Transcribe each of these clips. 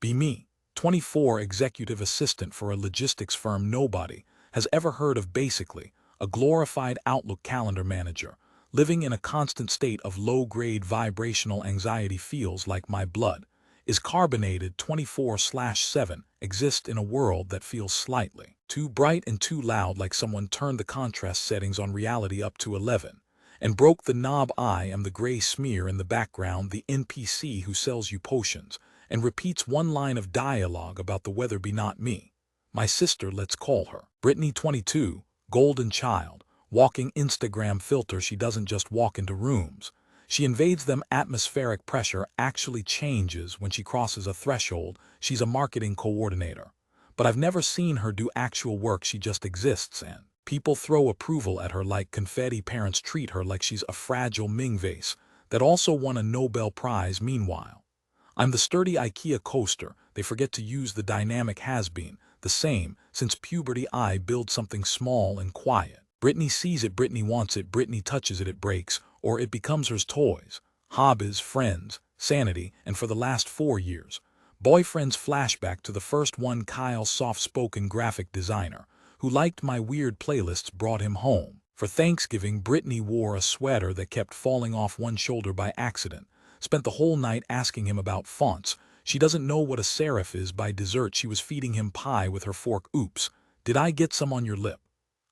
Be me, 24 executive assistant for a logistics firm nobody has ever heard of, basically a glorified Outlook calendar manager, living in a constant state of low-grade vibrational anxiety. Feels like my blood is carbonated 24/7, exist in a world that feels slightly too bright and too loud, like someone turned the contrast settings on reality up to 11 and broke the knob. I am the gray smear in the background, the NPC who sells you potions and repeats one line of dialogue about the weather. Be not me. My sister, let's call her Brittany, 22, golden child, walking Instagram filter. She doesn't just walk into rooms. She invades them. Atmospheric pressure actually changes when she crosses a threshold. She's a marketing coordinator. But I've never seen her do actual work. She just exists, and people throw approval at her like confetti. Parents treat her like she's a fragile Ming vase that also won a Nobel Prize. Meanwhile, I'm the sturdy IKEA coaster. They forget to use the dynamic has-been, the same since puberty. I build something small and quiet. Brittany sees it, Brittany wants it, Brittany touches it, it breaks, or it becomes hers. Toys, hobbies, friends, sanity, and for the last 4 years, boyfriends. Flashback to the first one. Kyle, soft-spoken graphic designer, who liked my weird playlists, brought him home for Thanksgiving. Brittany wore a sweater that kept falling off one shoulder by accident. Spent the whole night asking him about fonts. She doesn't know what a serif is. By dessert, she was feeding him pie with her fork. Oops, did I get some on your lip?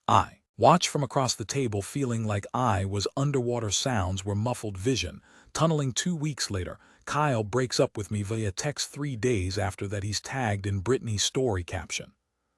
I watched from across the table, feeling like I was underwater. Sounds were muffled, vision tunneling. 2 weeks later, Kyle breaks up with me via text. 3 days after that, he's tagged in Brittany's story caption.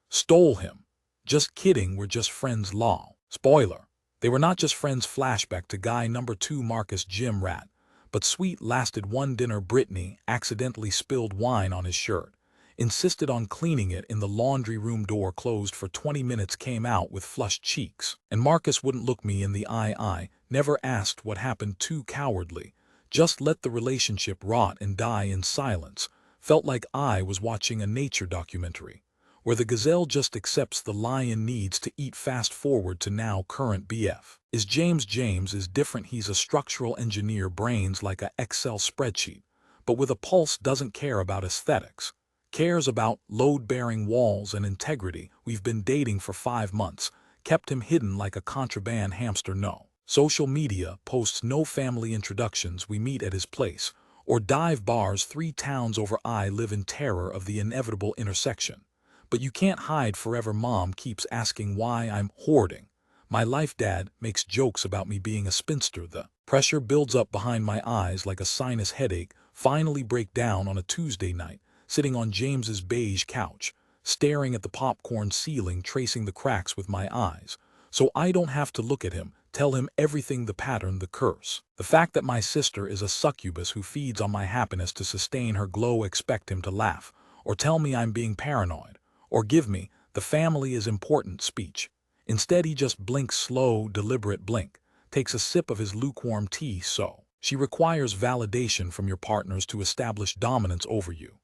Stole him. Just kidding, we're just friends. Lol. Spoiler, they were not just friends. Flashback to guy number 2, Marcus, gym rat, but sweet. Lasted one dinner. Brittany accidentally spilled wine on his shirt. Insisted on cleaning it in the laundry room. Door closed for 20 minutes. Came out with flushed cheeks. And Marcus wouldn't look me in the eye. I never asked what happened. Too cowardly. Just let the relationship rot and die in silence. Felt like I was watching a nature documentary, where the gazelle just accepts the lion needs to eat. Fast forward to now. Current BF is James. James is different. He's a structural engineer, brains like a Excel spreadsheet, but with a pulse. Doesn't care about aesthetics. Cares about load-bearing walls and integrity. We've been dating for 5 months. Kept him hidden like a contraband hamster. No social media posts, no family introductions. We meet at his place or dive bars 3 towns over. I live in terror of the inevitable intersection. But you can't hide forever. Mom keeps asking why I'm hoarding my life. Dad makes jokes about me being a spinster. The pressure builds up behind my eyes like a sinus headache. Finally break down on a Tuesday night, sitting on James's beige couch, staring at the popcorn ceiling, tracing the cracks with my eyes, so I don't have to look at him. Tell him everything: the pattern, the curse, the fact that my sister is a succubus who feeds on my happiness to sustain her glow. Expect him to laugh, or tell me I'm being paranoid, or give me the family is important speech. Instead, he just blinks, slow, deliberate blink, takes a sip of his lukewarm tea. So she requires validation from your partners to establish dominance over you.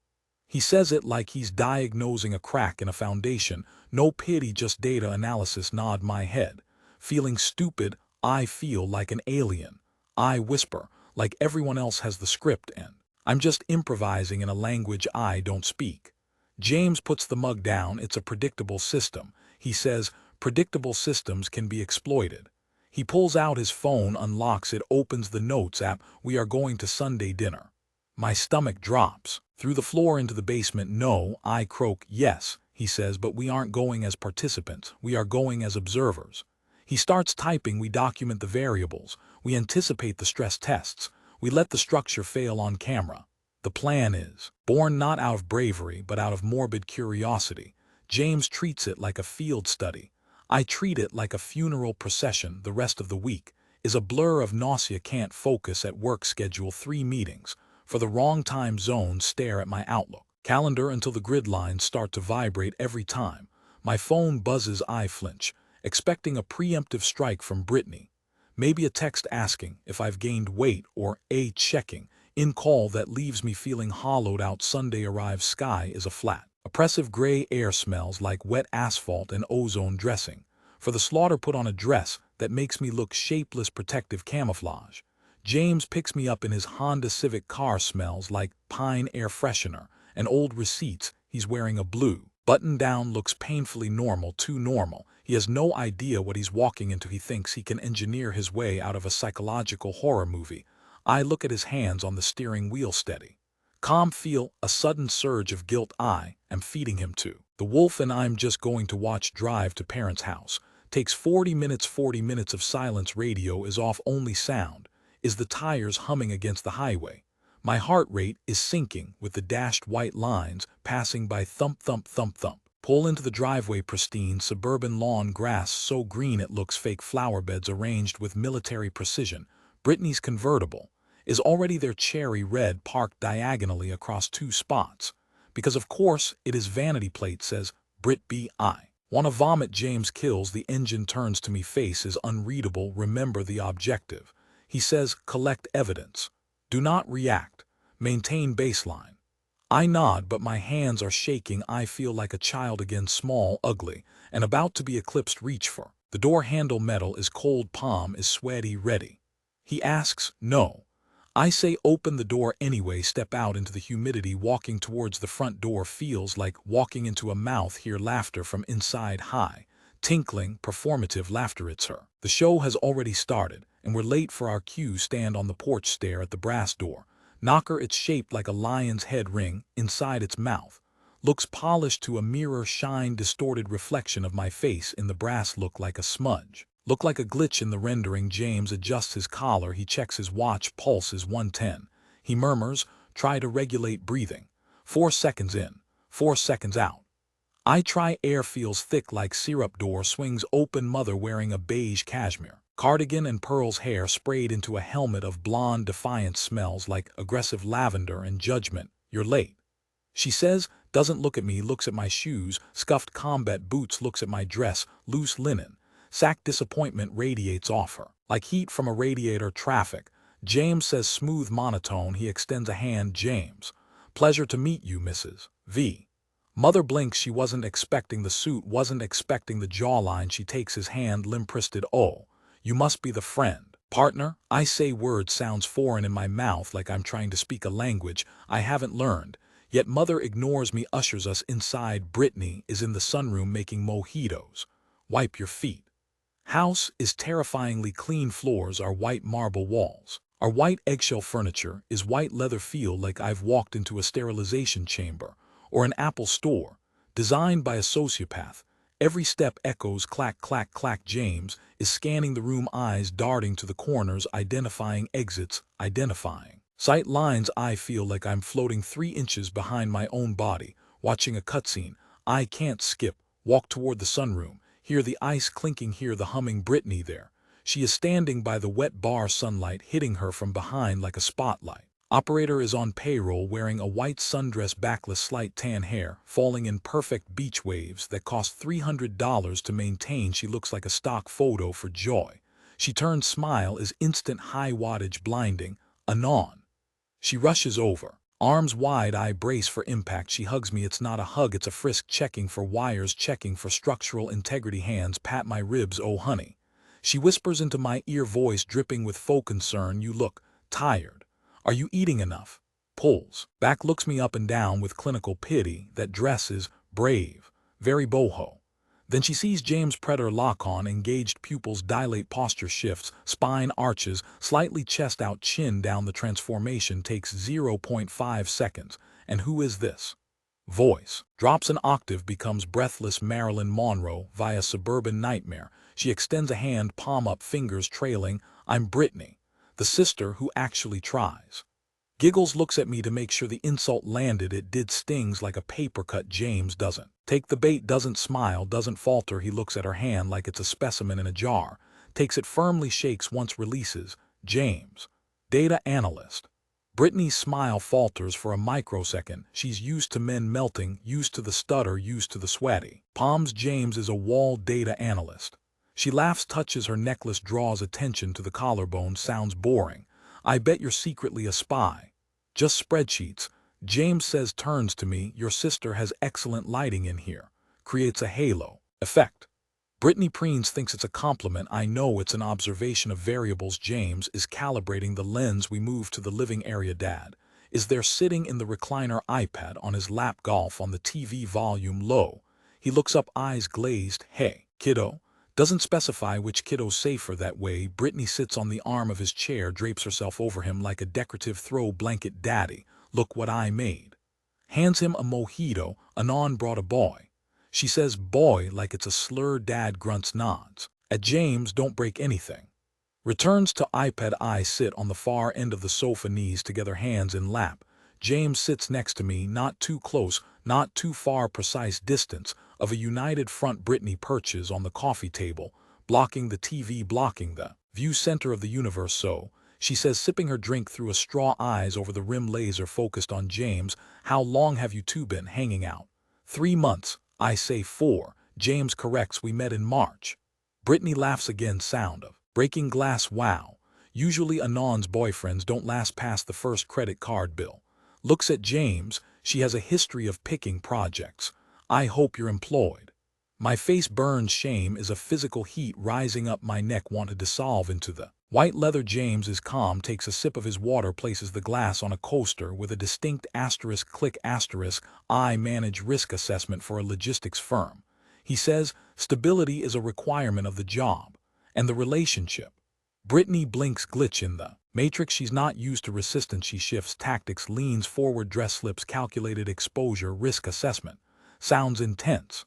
He says it like he's diagnosing a crack in a foundation. No pity, just data analysis. Nod my head, feeling stupid. I feel like an alien. I whisper, like everyone else has the script and I'm just improvising in a language I don't speak. James puts the mug down. It's a predictable system. He says predictable systems can be exploited. He pulls out his phone, unlocks it, opens the notes app. We are going to Sunday dinner. My stomach drops through the floor into the basement. No, I croak. Yes, he says, but we aren't going as participants. We are going as observers. He starts typing. We document the variables. We anticipate the stress tests. We let the structure fail on camera. The plan is born not out of bravery, but out of morbid curiosity. James treats it like a field study. I treat it like a funeral procession. The rest of the week is a blur of nausea. Can't focus at work. Schedule 3 meetings for the wrong time zone. Stare at my Outlook calendar until the grid lines start to vibrate. Every time my phone buzzes, I flinch, expecting a preemptive strike from Brittany. Maybe a text asking if I've gained weight, or a checking in call that leaves me feeling hollowed out. Sunday arrives. Sky is a flat, oppressive gray. Air smells like wet asphalt and ozone dressing for the slaughter. Put on a dress that makes me look shapeless, protective camouflage. James picks me up in his Honda Civic car. Smells like pine air freshener and old receipts. He's wearing a blue button-down, looks painfully normal, too normal. He has no idea what he's walking into. He thinks he can engineer his way out of a psychological horror movie. I look at his hands on the steering wheel, steady, calm, feel a sudden surge of guilt. I am feeding him to the wolf, and I'm just going to watch. Drive to parents' house. Takes 40 minutes. 40 minutes of silence. Radio is off. Only sound is the tires humming against the highway. My heart rate is sinking with the dashed white lines passing by. Thump, thump, thump, thump. Pull into the driveway. Pristine suburban lawn, grass so green it looks fake, flower beds arranged with military precision. Brittany's convertible is already there, cherry red, parked diagonally across two spots. Because of course it is. Vanity plate says Brit B. I wanna vomit. James kills the engine, turns to me, face is unreadable. Remember the objective. He says collect evidence. Do not react. Maintain baseline. I nod, but my hands are shaking. I feel like a child again, small, ugly, and about to be eclipsed. Reach for the door handle. Metal is cold. Palm is sweaty. Ready? He asks. No. I say open the door anyway. Step out into the humidity. Walking towards the front door feels like walking into a mouth. Hear laughter from inside. High, tinkling, performative laughter. It's her. The show has already started, and we're late for our cue. Stand on the porch, stare at the brass door. Knocker, it's shaped like a lion's head ring inside its mouth. Looks polished to a mirror. Shine, distorted reflection of my face in the brass. Look like a smudge. Look like a glitch in the rendering. James adjusts his collar. He checks his watch. Pulse is 110. He murmurs, try to regulate breathing. 4 seconds in, 4 seconds out. I try. Air feels thick like syrup. Door swings open. Mother wearing a beige cashmere cardigan and pearls, hair sprayed into a helmet of blonde defiance, smells like aggressive lavender and judgment. You're late, she says. Doesn't look at me, looks at my shoes, scuffed combat boots, looks at my dress, loose linen. Sack. Disappointment radiates off her like heat from a radiator. Traffic. James says, smooth monotone. He extends a hand. James, pleasure to meet you, Mrs. V. Mother blinks. She wasn't expecting the suit, wasn't expecting the jawline. She takes his hand, limp-wristed. Oh, you must be the friend. Partner, I say. Word sounds foreign in my mouth, like I'm trying to speak a language I haven't learned. Yet mother ignores me, ushers us inside. Brittany is in the sunroom making mojitos. Wipe your feet. House is terrifyingly clean. Floors are white marble. Walls are white. Eggshell furniture is white leather. Feel like I've walked into a sterilization chamber or an Apple store designed by a sociopath. Every step echoes clack, clack, clack. James is scanning the room, eyes darting to the corners, identifying exits, identifying sight lines. I feel like I'm floating 3 inches behind my own body, watching a cutscene. I can't skip. Walk toward the sunroom. Hear the ice clinking, hear the humming. Brittany there. She is standing by the wet bar, sunlight hitting her from behind like a spotlight. Operator is on payroll, wearing a white sundress, backless, slight tan hair, falling in perfect beach waves that cost $300 to maintain. She looks like a stock photo for joy. She turns, smile is instant, high wattage, blinding. Anon. She rushes over. Arms wide, I brace for impact. She hugs me. It's not a hug, it's a frisk, checking for wires, checking for structural integrity. Hands pat my ribs. Oh honey. She whispers into my ear, voice dripping with faux concern. You look tired. Are you eating enough? Pulls back, looks me up and down with clinical pity. That dress is brave, very boho. Then she sees James' predator lock on, engaged pupils dilate, posture shifts, spine arches, slightly chest out, chin down. The transformation takes 0.5 seconds. And who is this? Voice drops an octave, becomes breathless. Marilyn Monroe via suburban nightmare. She extends a hand, palm up, fingers trailing. I'm Brittany, the sister who actually tries. Giggles, looks at me to make sure the insult landed. It did, stings like a paper cut. James doesn't take the bait, doesn't smile, doesn't falter. He looks at her hand like it's a specimen in a jar, takes it firmly, shakes once, releases. James, data analyst. Brittany's smile falters for a microsecond. She's used to men melting, used to the stutter, used to the sweaty palms. James is a wall data analyst. She laughs, touches her necklace, draws attention to the collarbone. Sounds boring. I bet you're secretly a spy. Just spreadsheets. James says, turns to me. Your sister has excellent lighting in here. Creates a halo effect. Brittany preens, thinks it's a compliment. I know it's an observation of variables. James is calibrating the lens. We move to the living area. Dad is there sitting in the recliner iPad on his lap, golf on the TV volume low. He looks up, eyes glazed. Hey, kiddo. Doesn't specify which kiddo's safer that way. Brittany sits on the arm of his chair, drapes herself over him like a decorative throw blanket. Daddy, look what I made. Hands him a mojito. Anon brought a boy. She says boy like it's a slur. Dad grunts, nods. At James, don't break anything. Returns to iPad. I sit on the far end of the sofa, knees together, hands in lap. James sits next to me, not too close, not too far, precise distance of a united front. Brittany perches on the coffee table, blocking the TV, blocking the view center of the universe. So, she says, sipping her drink through a straw, eyes over the rim, laser focused on James. How long have you two been hanging out? 3 months. I say 4. James corrects, we met in March. Brittany laughs again, sound of breaking glass. Wow. Usually Anon's boyfriends don't last past the first credit card bill. Looks at James. She has a history of picking projects. I hope you're employed. My face burns. Shame is a physical heat rising up my neck, want to dissolve into the white leather. James is calm, takes a sip of his water, places the glass on a coaster with a distinct asterisk. Click asterisk. I manage risk assessment for a logistics firm. He says stability is a requirement of the job and the relationship. Brittany blinks, glitch in the matrix. She's not used to resistance. She shifts tactics, leans forward, dress slips, calculated exposure, risk assessment. Sounds intense.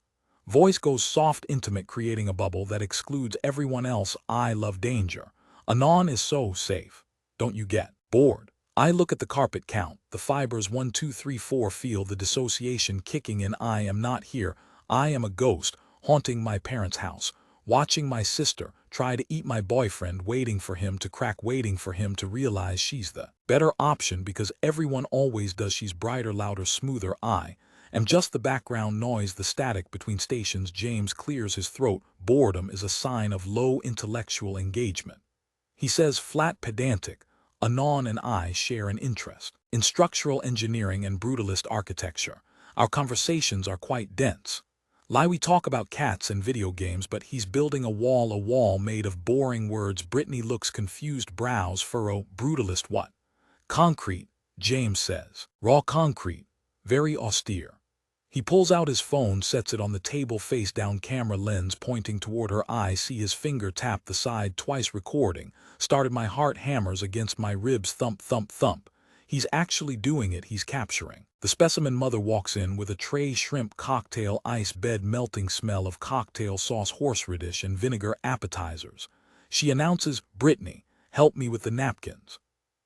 Voice goes soft, intimate, creating a bubble that excludes everyone else. I love danger. Anon is so safe. Don't you get bored? I look at the carpet, count the fibers, 1 2 3 4, feel the dissociation kicking in. I am not here. I am a ghost, haunting my parents' house, watching my sister try to eat my boyfriend, waiting for him to crack, waiting for him to realize she's the better option because everyone always does. She's brighter, louder, smoother. I am just the background noise, the static between stations. James clears his throat. Boredom is a sign of low intellectual engagement. He says, flat, pedantic. Anon and I share an interest in structural engineering and brutalist architecture. Our conversations are quite dense. We talk about cats and video games, but he's building a wall made of boring words. Brittany looks confused, brows furrow. Brutalist what? Concrete, James says. Raw concrete. Very austere. He pulls out his phone, sets it on the table, face down, camera lens pointing toward her. I see his finger tap the side twice, recording. Started. My heart hammers against my ribs. Thump, thump, thump. He's actually doing it. He's capturing. The specimen. Mother walks in with a tray, shrimp cocktail, ice bed, melting smell of cocktail sauce, horseradish and vinegar, appetizers. She announces, Brittany, help me with the napkins.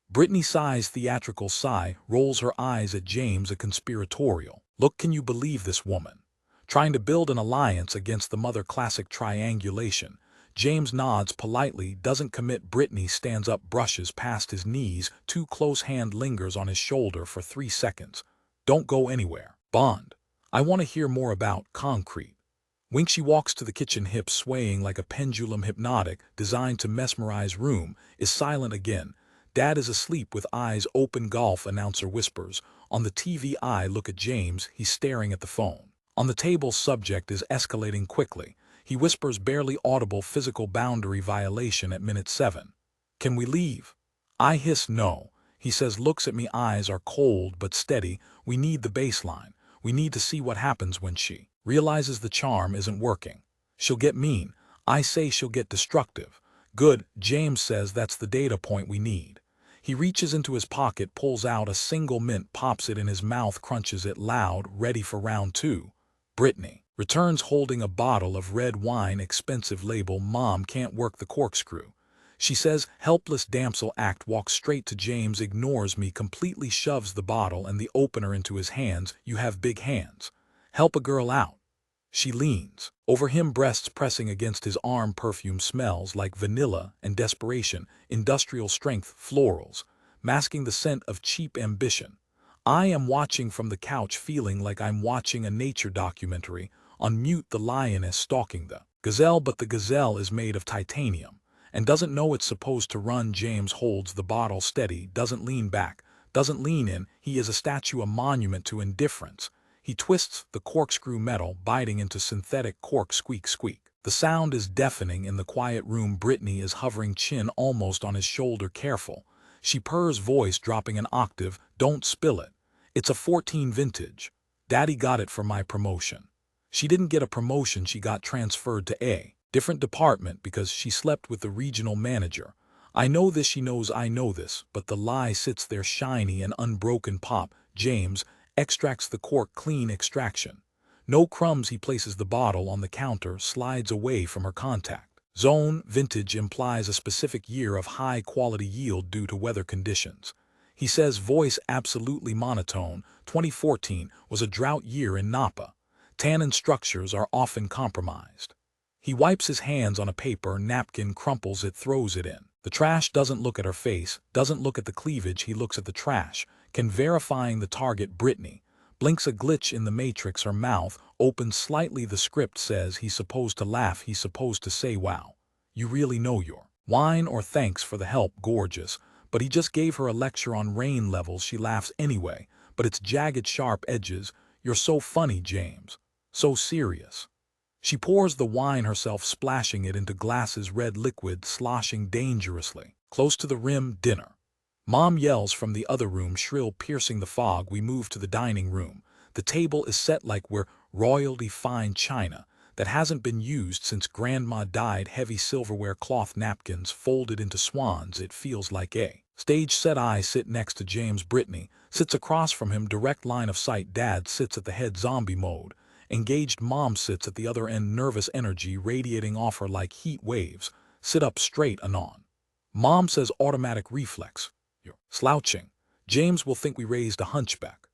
Brittany sighs, theatrical sigh, rolls her eyes at James, a conspiratorial look. Can you believe this woman? Trying to build an alliance against the mother, classic triangulation. James nods politely, doesn't commit. Brittany stands up, brushes past his knees, too close, hand lingers on his shoulder for 3 seconds. Don't go anywhere. Bond. I want to hear more about concrete. Wink. She walks to the kitchen, hips swaying like a pendulum, hypnotic, designed to mesmerize. Room is silent again. Dad is asleep with eyes open. Golf announcer whispers. On the TV. I look at James. He's staring at the phone. On the table. Subject is escalating quickly. He whispers, barely audible, physical boundary violation at minute 7. Can we leave? I hiss no. He says, looks at me, eyes are cold but steady. We need the baseline. We need to see what happens when she realizes the charm isn't working. She'll get mean. I say she'll get destructive. Good. James says that's the data point we need. He reaches into his pocket, pulls out a single mint, pops it in his mouth, crunches it loud, ready for round 2. Brittany returns holding a bottle of red wine, expensive label. Mom can't work the corkscrew. She says, helpless damsel act, walks straight to James, ignores me completely, shoves the bottle and the opener into his hands. You have big hands. Help a girl out. She leans over him, breasts pressing against his arm. Perfume smells like vanilla and desperation, industrial strength, florals, masking the scent of cheap ambition. I am watching from the couch, feeling like I'm watching a nature documentary. On mute, the lioness stalking the gazelle, but the gazelle is made of titanium and doesn't know it's supposed to run. James holds the bottle steady, doesn't lean back, doesn't lean in. He is a statue, a monument to indifference. He twists the corkscrew metal, biting into synthetic cork. Squeak, squeak. The sound is deafening in the quiet room. Brittany is hovering, chin almost on his shoulder, careful. She purrs, voice dropping an octave. Don't spill it. It's a 14 vintage. Daddy got it for my promotion. She didn't get a promotion, she got transferred to a different department because she slept with the regional manager. I know this, she knows I know this, but the lie sits there shiny and unbroken. Pop, James, extracts the cork, clean extraction. No crumbs, he places the bottle on the counter, slides away from her contact zone. Vintage implies a specific year of high-quality yield due to weather conditions. He says, voice absolutely monotone. 2014 was a drought year in Napa. Tannin structures are often compromised. He wipes his hands on a paper napkin, crumples it, throws it in the trash. Doesn't look at her face, doesn't look at the cleavage, he looks at the trash. Can verifying the target. Brittany blinks, a glitch in the matrix, her mouth opens slightly. The script says he's supposed to laugh, he's supposed to say, wow, you really know your wine, or thanks for the help, gorgeous. But he just gave her a lecture on rain levels. She laughs anyway, but it's jagged, sharp edges. You're so funny, James. So serious. She pours the wine herself, splashing it into glasses, red liquid sloshing dangerously close to the rim. Dinner. Mom yells from the other room, shrill, piercing the fog. We move to the dining room. The table is set like we're royalty, fine china that hasn't been used since Grandma died, heavy silverware, cloth napkins folded into swans. It feels like a stage set. I sit next to James. Brittany sits across from him, direct line of sight. Dad sits at the head, zombie mode. Engaged. Mom sits at the other end, nervous energy radiating off her like heat waves. Sit up straight, Anon. Mom says, automatic reflex. You're slouching. James will think we raised a hunchback.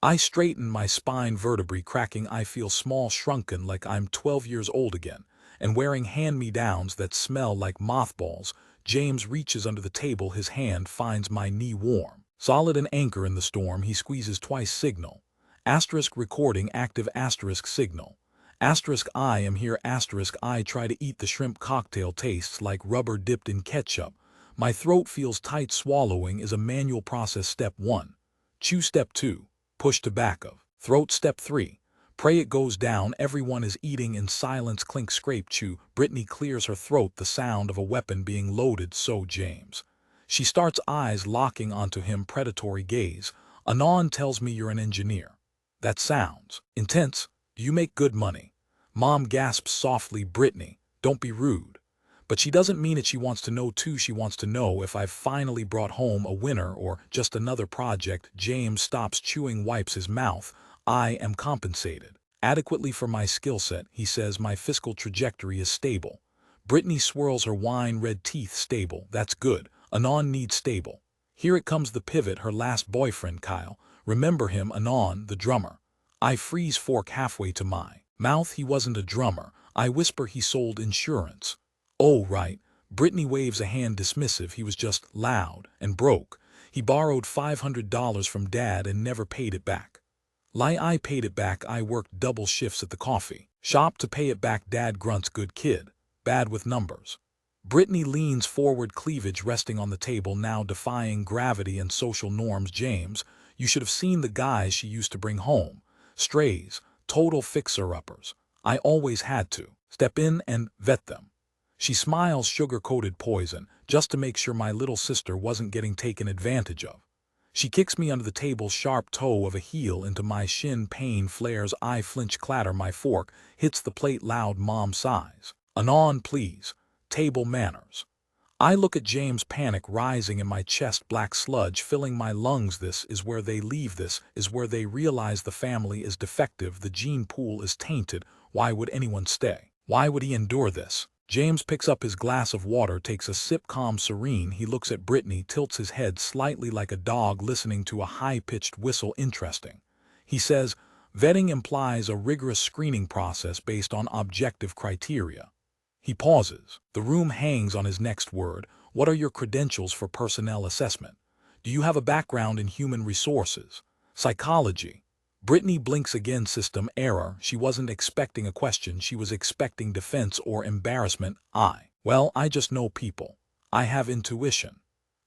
I straighten, my spine vertebrae cracking. I feel small, shrunken, like I'm 12 years old again, and wearing hand-me-downs that smell like mothballs. James reaches under the table, his hand finds my knee, warm, solid, an anchor in the storm. He squeezes twice. Signal. Asterisk recording active. Asterisk signal. Asterisk I am here. Asterisk I try to eat the shrimp cocktail. Tastes like rubber dipped in ketchup. My throat feels tight. Swallowing is a manual process. Step 1. Chew. Step 2. Push to back of throat. Step 3. Pray it goes down. Everyone is eating in silence. Clink, scrape, chew. Brittany clears her throat, the sound of a weapon being loaded. So James. She starts, eyes locking onto him, predatory gaze. Anon tells me you're an engineer. That sounds intense. Do you make good money? Mom gasps softly. Brittany, don't be rude. But she doesn't mean it. She wants to know too. She wants to know if I've finally brought home a winner or just another project. James stops chewing, wipes his mouth. I am compensated adequately for my skill set, he says. My fiscal trajectory is stable. Brittany swirls her wine, red teeth. Stable, that's good. Anon needs stable. Here it comes, the pivot, her last boyfriend, Kyle. Remember him, Anon, the drummer. I freeze, fork halfway to my mouth. He wasn't a drummer. I whisper, he sold insurance. Oh, right. Brittany waves a hand, dismissive. He was just loud and broke. He borrowed $500 from Dad and never paid it back. I paid it back. I worked double shifts at the coffee shop to pay it back. Dad grunts, good kid, bad with numbers. Brittany leans forward, cleavage resting on the table, now defying gravity and social norms. James, you should have seen the guys she used to bring home. Strays, total fixer-uppers. I always had to step in and vet them. She smiles, sugar-coated poison, just to make sure my little sister wasn't getting taken advantage of. She kicks me under the table, sharp toe of a heel into my shin. Pain flares. I flinch, clatter. My fork hits the plate loud. Mom sighs. Anon, please. Table manners. I look at James, panic rising in my chest, black sludge filling my lungs. This is where they leave. This is where they realize the family is defective. The gene pool is tainted. Why would anyone stay? Why would he endure this? James picks up his glass of water, takes a sip, calm, serene. He looks at Brittany, tilts his head slightly like a dog listening to a high-pitched whistle. Interesting. He says, vetting implies a rigorous screening process based on objective criteria. He pauses. The room hangs on his next word. What are your credentials for personnel assessment? Do you have a background in human resources? Psychology? Brittany blinks again. System error. She wasn't expecting a question. She was expecting defense or embarrassment. Well, I just know people. I have intuition.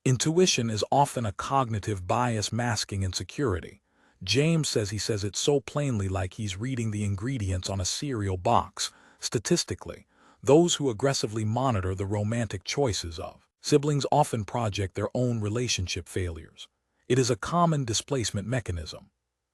Intuition is often a cognitive bias masking insecurity. James says he says it so plainly, like he's reading the ingredients on a cereal box. Statistically, those who aggressively monitor the romantic choices of Siblings often project their own relationship failures. It is a common displacement mechanism.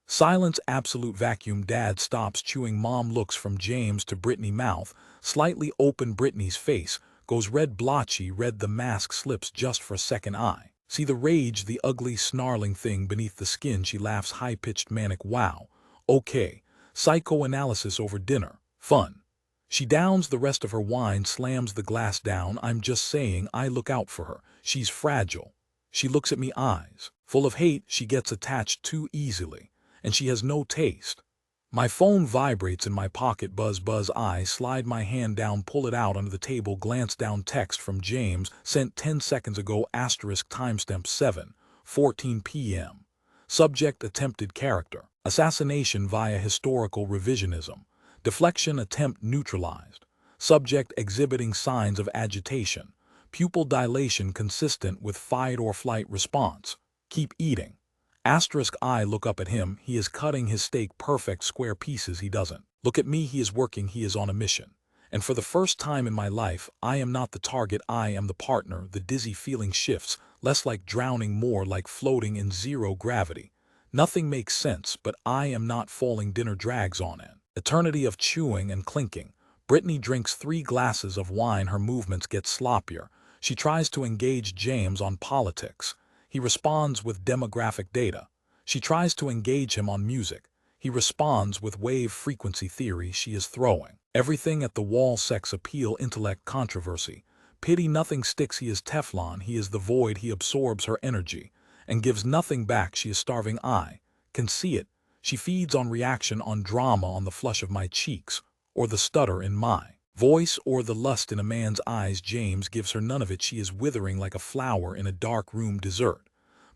Silence, absolute vacuum. Dad stops chewing. Mom looks from James to Brittany. Mouth slightly open. Brittany's face goes red, blotchy red. The mask slips just for a second. I see the rage, the ugly, snarling thing beneath the skin. She laughs, high-pitched, manic. Wow. Okay. Psychoanalysis over dinner. Fun. She downs the rest of her wine, slams the glass down. I'm just saying, I look out for her. She's fragile. She looks at me, eyes full of hate. She gets attached too easily. And she has no taste. My phone vibrates in my pocket. Buzz, buzz. I slide my hand down, pull it out under the table, glance down. Text from James, sent 10 seconds ago, asterisk timestamp 7:14 p.m. Subject, attempted character. Assassination via historical revisionism. Deflection, attempt neutralized. Subject, exhibiting signs of agitation. Pupil dilation consistent with fight or flight response. Keep eating. Asterisk, I look up at him. He is cutting his steak, perfect square pieces. He doesn't look at me. He is working. He is on a mission. And for the first time in my life, I am not the target. I am the partner. The dizzy feeling shifts, less like drowning, more like floating in zero gravity. Nothing makes sense, but I am not falling. Dinner drags on an eternity of chewing and clinking. Brittany drinks 3 glasses of wine. Her movements get sloppier. She tries to engage James on politics. He responds with demographic data. She tries to engage him on music. He responds with wave frequency theory. She is throwing everything at the wall: sex appeal, intellect, controversy, pity. Nothing sticks. He is Teflon. He is the void. He absorbs her energy and gives nothing back. She is starving. I can see it. She feeds on reaction, on drama, on the flush of my cheeks, or the stutter in my voice, or the lust in a man's eyes. James gives her none of it. She is withering like a flower in a dark room. Dessert.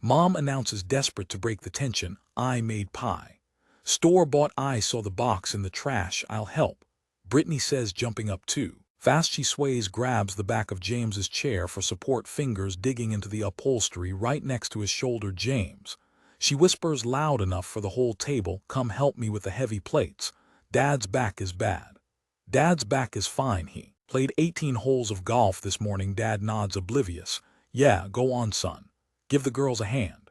Mom announces, desperate to break the tension, I made pie. Store-bought. I saw the box in the trash. I'll help. Brittany says, jumping up too fast. She sways, grabs the back of James's chair for support, fingers digging into the upholstery right next to his shoulder. James. She whispers loud enough for the whole table, come help me with the heavy plates. Dad's back is bad. Dad's back is fine. He played 18 holes of golf this morning. Dad nods, oblivious. Yeah, go on, son. Give the girls a hand.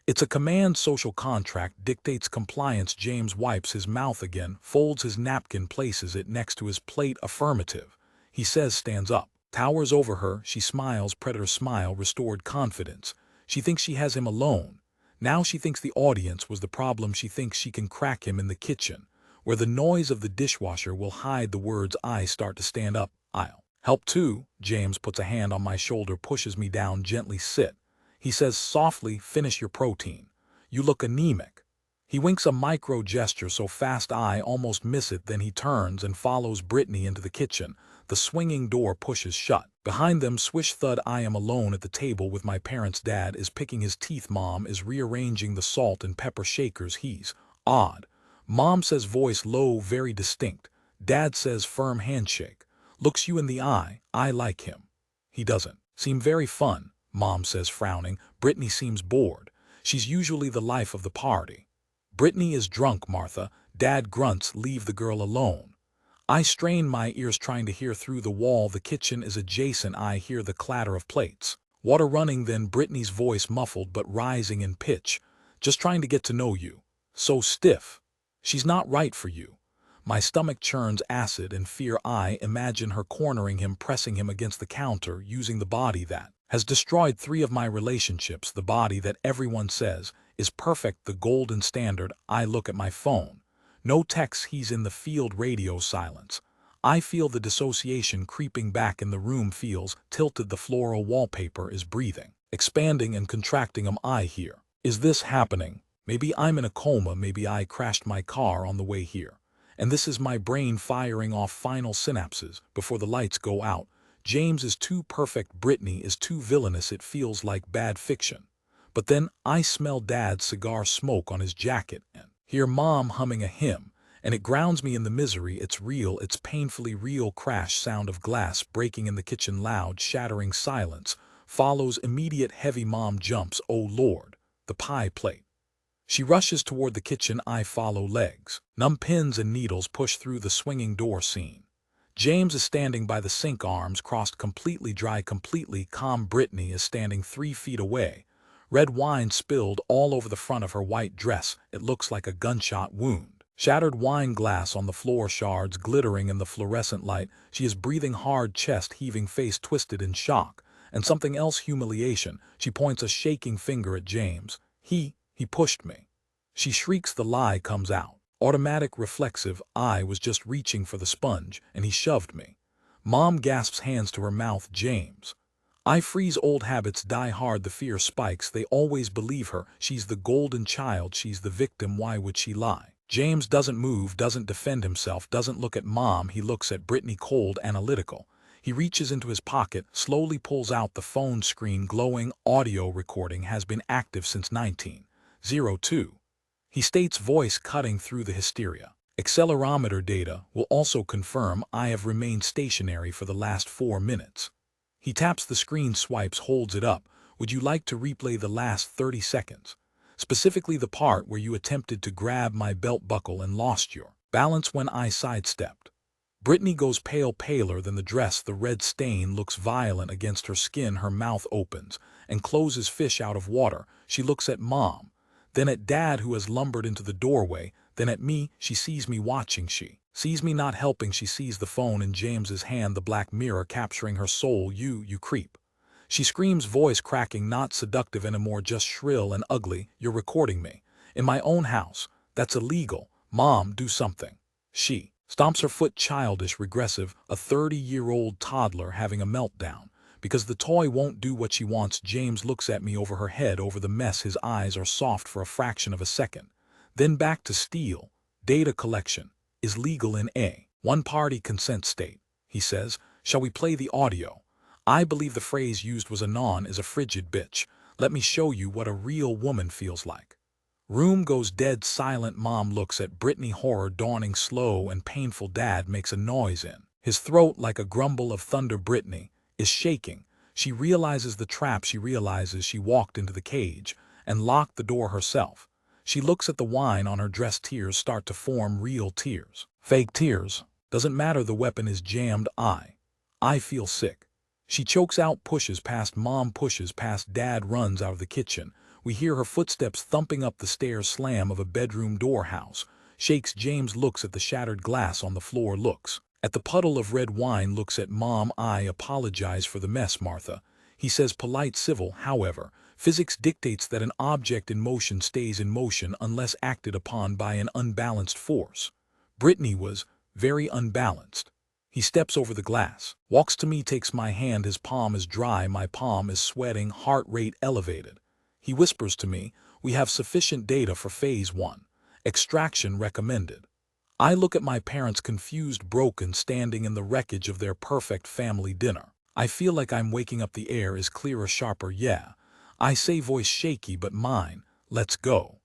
It's a command. Social contract dictates compliance. James wipes his mouth again, folds his napkin, places it next to his plate. Affirmative. He says, stands up, towers over her. She smiles, predator smile, restored confidence. She thinks she has him alone. Now she thinks the audience was the problem. She thinks she can crack him in the kitchen, where the noise of the dishwasher will hide the words. I start to stand up. I'll help too. James puts a hand on my shoulder, pushes me down gently. Sit. He says softly, finish your protein. You look anemic. He winks, a micro gesture so fast I almost miss it. Then he turns and follows Brittany into the kitchen. The swinging door pushes shut. Behind them, swish thud. I am alone at the table with my parents. Dad is picking his teeth. Mom is rearranging the salt and pepper shakers. He's odd. Mom says, voice low, very distinct. Dad says, firm handshake. Looks you in the eye. I like him. He doesn't seem very fun. Mom says, frowning. Brittany seems bored. She's usually the life of the party. Brittany is drunk, Martha. Dad grunts, leave the girl alone. I strain my ears, trying to hear through the wall. The kitchen is adjacent. I hear the clatter of plates. Water running, then Brittany's voice, muffled but rising in pitch. Just trying to get to know you. So stiff. She's not right for you. My stomach churns, acid and fear. I imagine her cornering him, pressing him against the counter, using the body that has destroyed 3 of my relationships, the body that everyone says is perfect, the golden standard. I look at my phone. No texts. He's in the field. Radio silence. I feel the dissociation creeping back in the room. Feels tilted. The floral wallpaper is breathing, expanding and contracting. I hear, is this happening? Maybe I'm in a coma. Maybe I crashed my car on the way here. And this is my brain firing off final synapses before the lights go out. James is too perfect. Brittany is too villainous. It feels like bad fiction. But then I smell Dad's cigar smoke on his jacket and hear Mom humming a hymn, and it grounds me in the misery. It's real. It's painfully real. Crash, sound of glass breaking in the kitchen. Loud, shattering silence follows. Immediate, heavy. Mom jumps. Oh Lord. The pie plate. She rushes toward the kitchen. I follow. Legs, numb, pins and needles push through the swinging door. Scene James is standing by the sink, arms crossed, completely dry, completely calm. Brittany is standing 3 feet away. Red wine spilled all over the front of her white dress. It looks like a gunshot wound. Shattered wine glass on the floor, shards glittering in the fluorescent light. She is breathing hard, chest heaving, face twisted in shock. And something else, humiliation. She points a shaking finger at James. He pushed me. She shrieks. The lie comes out. Automatic, reflexive. I was just reaching for the sponge, and he shoved me. Mom gasps, hands to her mouth. James. I freeze. Old habits die hard. The fear spikes. They always believe her. She's the golden child. She's the victim. Why would she lie? James doesn't move, doesn't defend himself, doesn't look at Mom. He looks at Brittany, cold, analytical. He reaches into his pocket, slowly pulls out the phone, screen glowing. Audio recording has been active since 1902. He states, voice cutting through the hysteria. Accelerometer data will also confirm I have remained stationary for the last 4 minutes. He taps the screen, swipes, holds it up. Would you like to replay the last 30 seconds? Specifically the part where you attempted to grab my belt buckle and lost your balance when I sidestepped. Brittany goes pale, paler than the dress. The red stain looks violent against her skin. Her mouth opens and closes, fish out of water. She looks at Mom, then at Dad, who has lumbered into the doorway, then at me. She sees me watching. She sees me not helping. She sees the phone in James's hand, the black mirror capturing her soul. You creep. She screams, voice cracking, not seductive anymore, just shrill and ugly. You're recording me. In my own house. That's illegal. Mom, do something. She stomps her foot, childish, regressive, a 30-year-old toddler having a meltdown. Because the toy won't do what she wants. James looks at me over her head, over the mess. His eyes are soft for a fraction of a second. Then back to steel. Data collection is legal in a one-party consent state. He says, shall we play the audio? I believe the phrase used was "Anon is a frigid bitch. Let me show you what a real woman feels like." Room goes dead silent. Mom looks at Brittany, horror dawning, slow and painful. Dad makes a noise in his throat like a grumble of thunder. Brittany is shaking. She realizes the trap. She realizes she walked into the cage and locked the door herself. She looks at the wine on her dress. Tears start to form, real tears. Fake tears. Doesn't matter, the weapon is jammed. I feel sick. She chokes out, pushes past Mom, pushes past Dad, runs out of the kitchen. We hear her footsteps thumping up the stairs, slam of a bedroom door. House shakes. James looks at the shattered glass on the floor, looks at the puddle of red wine, looks at Mom. I apologize for the mess, Martha. He says, polite, civil. However, physics dictates that an object in motion stays in motion unless acted upon by an unbalanced force. Brittany was very unbalanced. He steps over the glass, walks to me, takes my hand. His palm is dry, my palm is sweating, heart rate elevated. He whispers to me, we have sufficient data for phase 1. Extraction recommended. I look at my parents, confused, broken, standing in the wreckage of their perfect family dinner. I feel like I'm waking up. The air is clearer, sharper. Yeah. I say, voice shaky but mine. Let's go.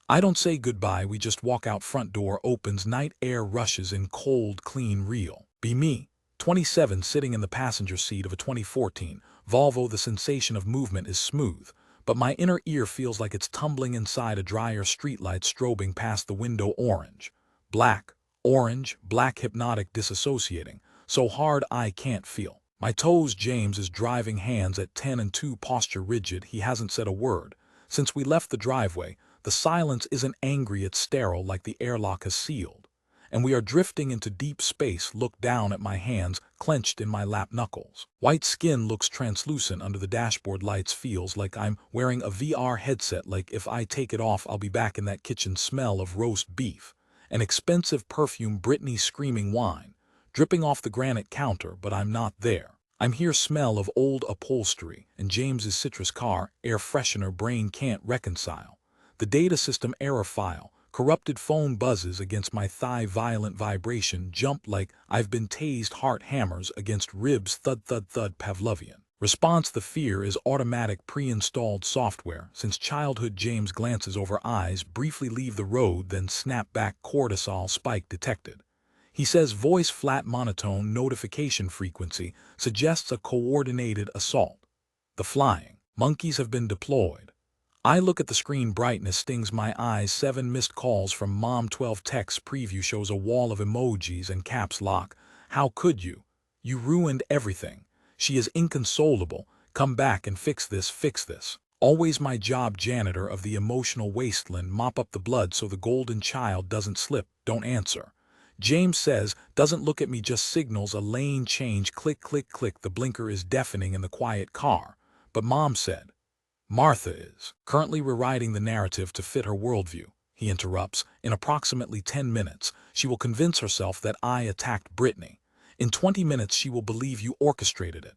I don't say goodbye. We just walk out. Front door opens. Night air rushes in, cold, clean, real. Be me, 27, sitting in the passenger seat of a 2014 Volvo. The sensation of movement is smooth, but my inner ear feels like it's tumbling inside. A dryer, streetlight strobing past the window. Orange, black, orange, black, hypnotic, disassociating, so hard I can't feel my toes. James is driving, hands at 10 and 2, posture rigid. He hasn't said a word since we left the driveway. The silence isn't angry, it's sterile, like the airlock has sealed. And we are drifting into deep space. Look down at my hands, clenched in my lap, knuckles. White skin looks translucent under the dashboard lights. Feels like I'm wearing a VR headset, like if I take it off I'll be back in that kitchen. Smell of roast beef, an expensive perfume. Brittany screaming, wine dripping off the granite counter, but I'm not there. I'm here. Smell of old upholstery and James's citrus car air freshener. Brain can't reconcile. The data system error file. Corrupted phone buzzes against my thigh, violent vibration, jump like I've been tased. Heart hammers against ribs, thud, thud, thud, Pavlovian. Response, the fear is automatic, pre-installed software. Since childhood. James glances over, eyes briefly leave the road, then snap back. Cortisol spike detected. He says, voice flat, monotone, notification frequency suggests a coordinated assault. The flying monkeys have been deployed. I look at the screen, brightness stings my eyes. 7 missed calls from Mom. 12 text preview shows a wall of emojis and caps lock. How could you? You ruined everything. She is inconsolable. Come back and fix this, fix this. Always my job, janitor of the emotional wasteland, mop up the blood so the golden child doesn't slip. Don't answer. James says, doesn't look at me, just signals a lane change. Click, click, click. The blinker is deafening in the quiet car. But Mom said, Martha is currently rewriting the narrative to fit her worldview. He interrupts. In approximately 10 minutes, she will convince herself that I attacked Brittany. In 20 minutes, she will believe you orchestrated it.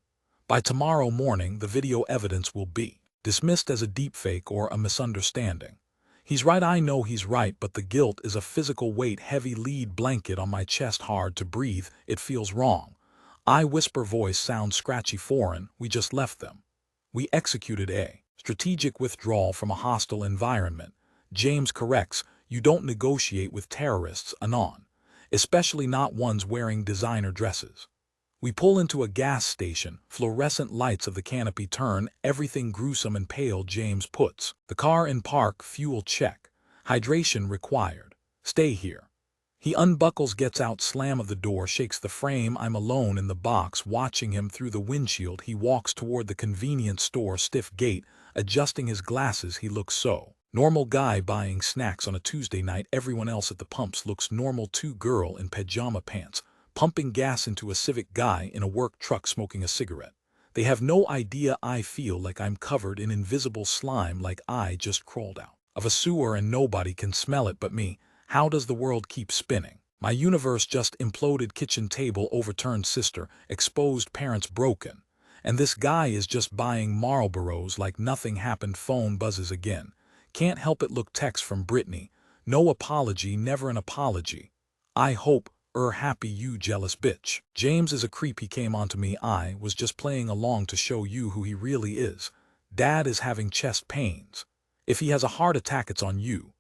By tomorrow morning, the video evidence will be dismissed as a deepfake or a misunderstanding. He's right, I know he's right, but the guilt is a physical weight, heavy lead blanket on my chest, hard to breathe. It feels wrong. I whisper, voice sounds scratchy, foreign. We just left them. We executed a strategic withdrawal from a hostile environment. James corrects, you don't negotiate with terrorists, anon. Especially not ones wearing designer dresses. We pull into a gas station, fluorescent lights of the canopy turn, everything gruesome and pale. James puts the car in park, fuel check. Hydration required. Stay here. He unbuckles, gets out, slam of the door, shakes the frame. I'm alone in the box, watching him through the windshield. He walks toward the convenience store, stiff gait, adjusting his glasses. He looks so normal, guy buying snacks on a Tuesday night. Everyone else at the pumps looks normal too. Girl in pajama pants, pumping gas into a Civic. Guy in a work truck smoking a cigarette. They have no idea I feel like I'm covered in invisible slime, like I just crawled out of a sewer and nobody can smell it but me. How does the world keep spinning? My universe just imploded. Kitchen table overturned, sister exposed, parents broken. And this guy is just buying Marlboros like nothing happened. Phone buzzes again. Can't help it. Look, text from Brittany. No apology, never an apology. I hope happy, you jealous bitch. James is a creep. He came onto me. I was just playing along to show you who he really is. Dad is having chest pains. If he has a heart attack, it's on you.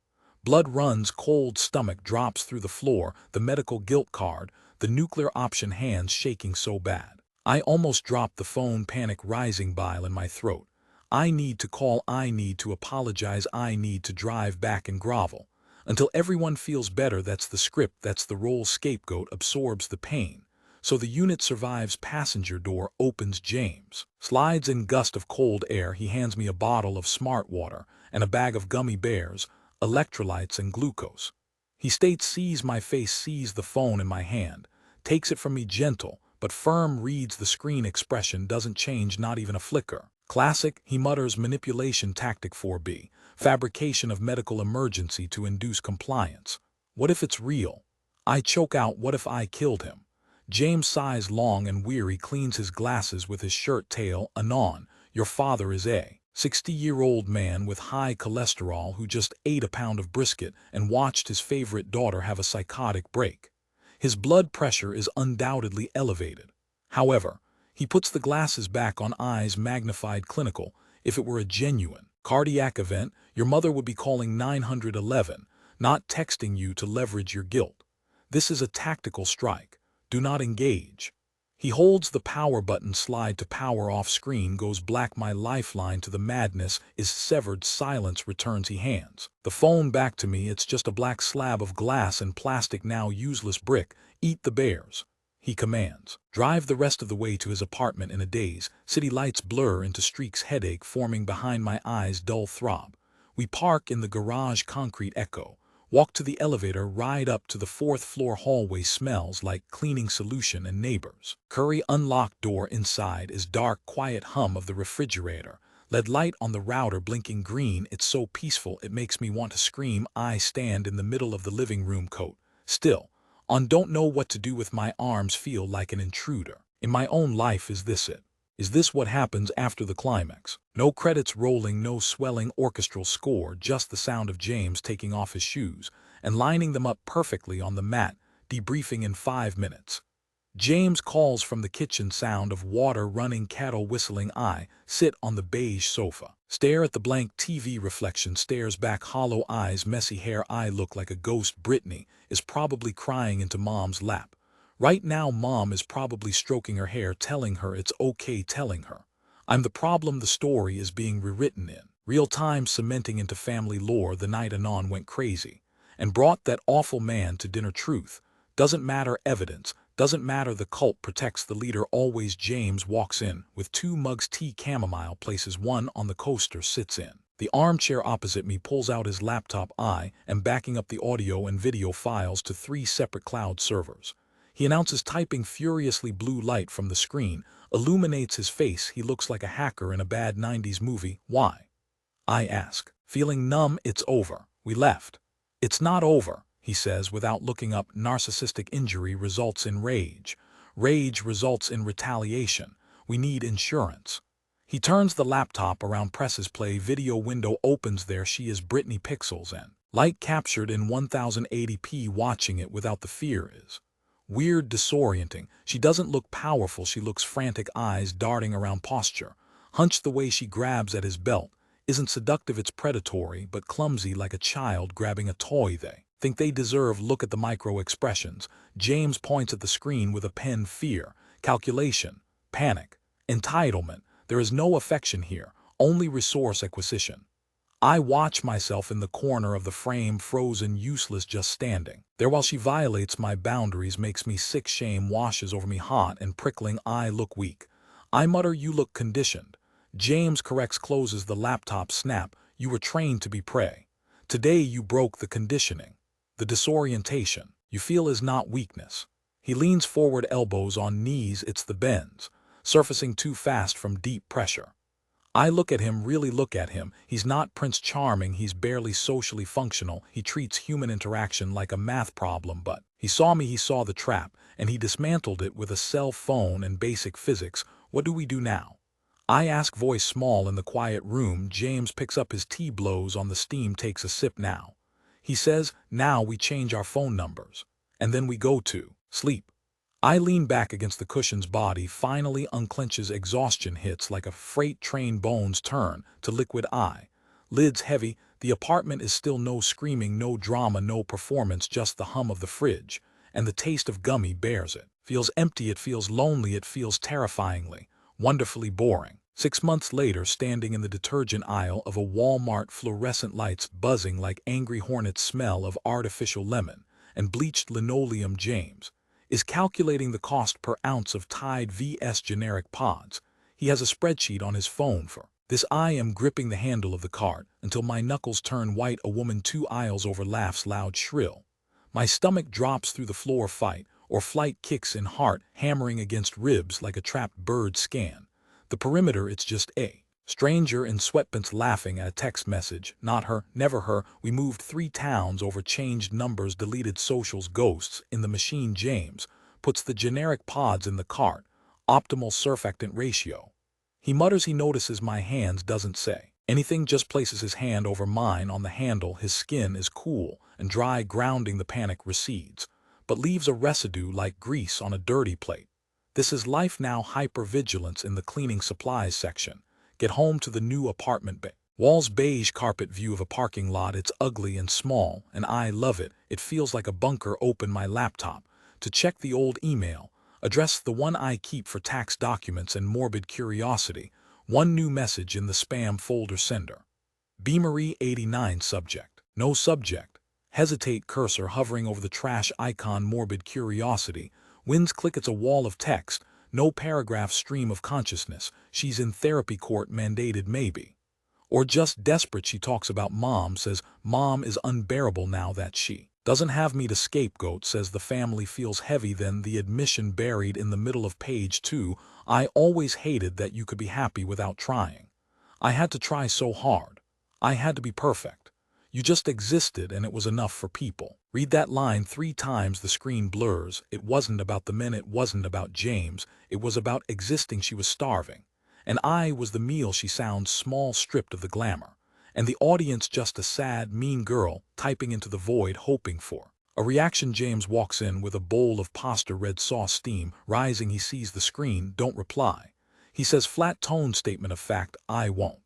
Blood runs cold, stomach drops through the floor, the medical guilt card, the nuclear option, hands shaking so bad. I almost dropped the phone, panic rising, bile in my throat. I need to call, I need to apologize, I need to drive back and grovel. Until everyone feels better. That's the script, that's the role. Scapegoat absorbs the pain. So the unit survives. Passenger door opens. James slides in, gust of cold air. He hands me a bottle of smart water and a bag of gummy bears, electrolytes and glucose. He states, sees my face, sees the phone in my hand, takes it from me, gentle but firm, reads the screen. Expression doesn't change, not even a flicker. Classic, he mutters. Manipulation tactic 4B. Fabrication of medical emergency to induce compliance. What if it's real? I choke out, what if I killed him? James sighs long and weary, cleans his glasses with his shirt tail. Anon, your father is a 60-year-old man with high cholesterol who just ate a pound of brisket and watched his favorite daughter have a psychotic break. His blood pressure is undoubtedly elevated. However, he puts the glasses back on, eyes magnified, clinical. If it were a genuine cardiac event, your mother would be calling 911, not texting you to leverage your guilt. This is a tactical strike. Do not engage. He holds the power button, slide to power off, screen goes black. My lifeline to the madness is severed. Silence returns. He hands the phone back to me. It's just a black slab of glass and plastic, now useless brick. Eat the bears, he commands. Drive the rest of the way to his apartment in a daze. City lights blur into streaks, headache forming behind my eyes, dull throb. We park in the garage, concrete echo. Walk to the elevator, ride up to the 4th floor. Hallway smells like cleaning solution and neighbors. Curry, unlocked door. Inside is dark, quiet hum of the refrigerator. LED light on the router blinking green. It's so peaceful it makes me want to scream. I stand in the middle of the living room, coat still on, don't know what to do with my arms, feel like an intruder in my own life. Is this it? Is this what happens after the climax? No credits rolling, no swelling orchestral score, just the sound of James taking off his shoes and lining them up perfectly on the mat. Debriefing in 5 minutes. James calls from the kitchen, sound of water running, cattle whistling. I sit on the beige sofa, stare at the blank TV reflection, stares back, hollow eyes, messy hair. I look like a ghost. Brittany is probably crying into Mom's lap. Right now, Mom is probably stroking her hair, telling her it's okay, telling her I'm the problem. The story is being rewritten in real time, cementing into family lore. The night Anon went crazy and brought that awful man to dinner. Truth doesn't matter, evidence Doesn't matter, the cult protects the leader always. James walks in with 2 mugs tea chamomile, places one on the coaster, sits in the armchair opposite me, pulls out his laptop. I am backing up the audio and video files to 3 separate cloud servers. He announces, typing furiously. Blue light from the screen illuminates his face. He looks like a hacker in a bad 90s movie. Why? I ask, feeling numb. It's over. We left. It's not over, he says without looking up. Narcissistic injury results in rage. Rage results in retaliation. We need insurance. He turns the laptop around, presses play. Video window opens. There she is, Brittany, pixels and light captured in 1080p, watching it without the fear is weird, disorienting. She doesn't look powerful, she looks frantic, eyes darting around, posture hunched. The way she grabs at his belt isn't seductive, it's predatory, but clumsy, like a child grabbing a toy they think they deserve. Look at the micro expressions. James points at the screen with a pen. Fear, calculation, panic, entitlement. There is no affection here, only resource acquisition. I watch myself in the corner of the frame, frozen, useless, just standing there while she violates my boundaries. Makes me sick. Shame washes over me, hot and prickling. I look weak. I mutter, you look conditioned. James corrects, closes the laptop. Snap, you were trained to be prey. Today you broke the conditioning. The disorientation you feel is not weakness. He leans forward, elbows on knees. It's the bends, surfacing too fast from deep pressure. I look at him, really look at him. He's not Prince Charming, he's barely socially functional. He treats human interaction like a math problem, but he saw me, he saw the trap, and he dismantled it with a cell phone and basic physics. What do we do now? I ask, voice small in the quiet room. James picks up his tea, blows on the steam, takes a sip. Now, he says, now we change our phone numbers, and then we go to sleep. I lean back against the cushions, body finally unclenches. Exhaustion hits like a freight train, bones turn to liquid. Lids heavy. The apartment is still. No screaming, no drama, no performance, just the hum of the fridge, and the taste of gummy bears. It feels empty, it feels lonely, it feels terrifyingly, wonderfully boring. 6 months later, standing in the detergent aisle of a Walmart, fluorescent lights buzzing like angry hornets, smell of artificial lemon and bleached linoleum. James is calculating the cost per ounce of Tide vs generic pods. He has a spreadsheet on his phone for this. I am gripping the handle of the cart until my knuckles turn white. A woman 2 aisles over laughs loud, shrill. My stomach drops through the floor. Fight or flight kicks in, heart hammering against ribs like a trapped bird. Scan the perimeter, it's just a stranger in sweatpants laughing at a text message. Not her, never her. We moved 3 towns over, changed numbers, deleted socials, ghosts in the machine. James puts the generic pods in the cart. Optimal surfactant ratio. He mutters. He notices my hands, doesn't say anything, just places his hand over mine on the handle. His skin is cool and dry, grounding. The panic recedes, but leaves a residue like grease on a dirty plate. This is life now. Hypervigilance in the cleaning supplies section. Get home to the new apartment. Walls beige, carpet, view of a parking lot. It's ugly and small, and I love it. It feels like a bunker. Open my laptop to check the old email address, the one I keep for tax documents and morbid curiosity. One new message in the spam folder. Sender B. Marie 89. Subject no subject. Hesitate, cursor hovering over the trash icon. Morbid curiosity. Winds click. It's a wall of text. No paragraph. Stream of consciousness. She's in therapy, court mandated, maybe. Or just desperate. She talks about mom, says mom is unbearable now that she doesn't have me to scapegoat, says the family feels heavy. Then the admission buried in the middle of page 2. I always hated that you could be happy without trying. I had to try so hard. I had to be perfect. You just existed and it was enough for people. Read that line 3 times. The screen blurs. It wasn't about the men, it wasn't about James, it was about existing. She was starving, and I was the meal. She sounds small, stripped of the glamour, and the audience just a sad, mean girl typing into the void, hoping for a reaction. James walks in with a bowl of pasta, red sauce, steam rising. He sees the screen. Don't reply. He says, flat tone, statement of fact, I won't.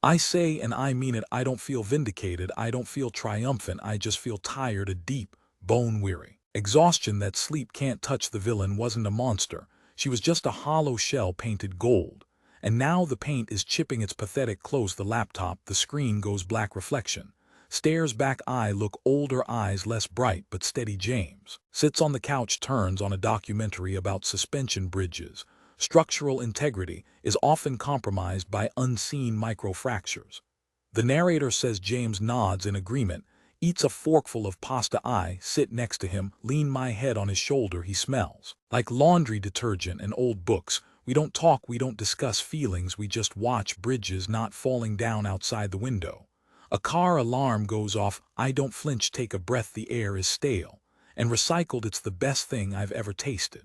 I say, and I mean it, I don't feel vindicated, I don't feel triumphant, I just feel tired, a deep, bone-weary exhaustion. That sleep can't touch. The villain wasn't a monster, she was just a hollow shell painted gold. And now the paint is chipping. It's pathetic. Close the laptop, the screen goes black. Reflection Stares back eye look older eyes less bright but steady James. Sits on the couch turns on a documentary about suspension bridges. Structural integrity is often compromised by unseen microfractures. The narrator says James nods in agreement, eats a forkful of pasta. I sit next to him, lean my head on his shoulder. He smells like laundry detergent and old books. We don't talk, we don't discuss feelings, we just watch bridges not falling down outside the window. A car alarm goes off. I don't flinch, take a breath, the air is stale and recycled. It's the best thing I've ever tasted.